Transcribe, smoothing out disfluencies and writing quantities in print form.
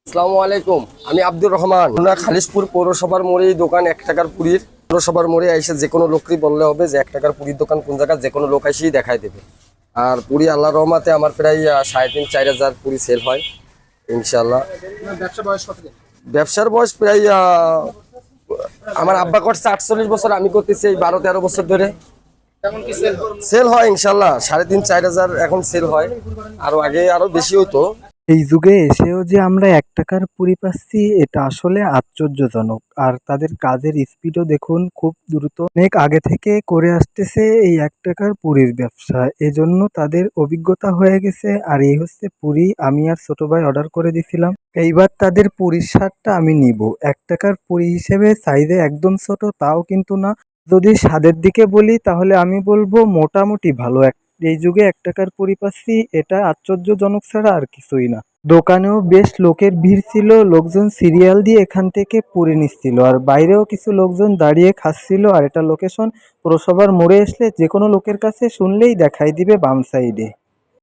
আসসালামু আলাইকুম। আমি আব্দুর রহমান। খালিশপুর পৌরসভার মোড়ে দোকান 1 টাকার পুরীর। পৌরসভার মোড়ে এসে যে কোনো লোকই বললে হবে যে 1 টাকার পুরীর দোকান কোন জায়গা, যে কোনো লোক এসেই দেখাই দেবে। আর পুরী আল্লাহর রহমতে আমার প্রায় 3,500-4 হাজার পুরী সেল হয় ইনশাল্লাহ। ব্যবসার বয়স প্রায় আমার আব্বা করছে 48 বছর, আমি করতেছি এই 12-13 বছর ধরে। সেল হয় ইনশাল্লাহ 3,500-4 হাজার এখন সেল হয়। আরো আগে আরো বেশি হতো। এই যুগে এসেও যে আমরা 1 টাকার পুরি পাচ্ছি এটা আসলে আশ্চর্যজনক। আর তাদের কাজের স্পিডও দেখুন, খুব দ্রুত। অনেক আগে থেকে করে আসতেছে এই 1 টাকার পুরির ব্যবসা, এজন্য তাদের অভিজ্ঞতা হয়ে গেছে। আর এই হচ্ছে পুরি, আমি আর ছোট ভাই অর্ডার করে দিছিলাম। এইবার তাদের পুরির স্বাদটা আমি নিব। 1 টাকার পুরি হিসেবে সাইজে একদম ছোট, তাও কিন্তু না। যদি স্বাদের দিকে বলি তাহলে আমি বলবো মোটামুটি ভালো। এই যুগে 1 টাকার পুরি পাচ্ছি, এটা আশ্চর্যজনক ছাড়া আর কিছুই না। দোকানেও বেশ লোকের ভিড় ছিল, লোকজন সিরিয়াল দিয়ে এখান থেকে পুরি নিচ্ছিল, আর বাইরেও কিছু লোকজন দাঁড়িয়ে খাচ্ছিল। আর এটা লোকেশন পৌরসভার মোড়ে। আসলে যে কোনো লোকের কাছে শুনলেই দেখাই দিবে বাম সাইডে।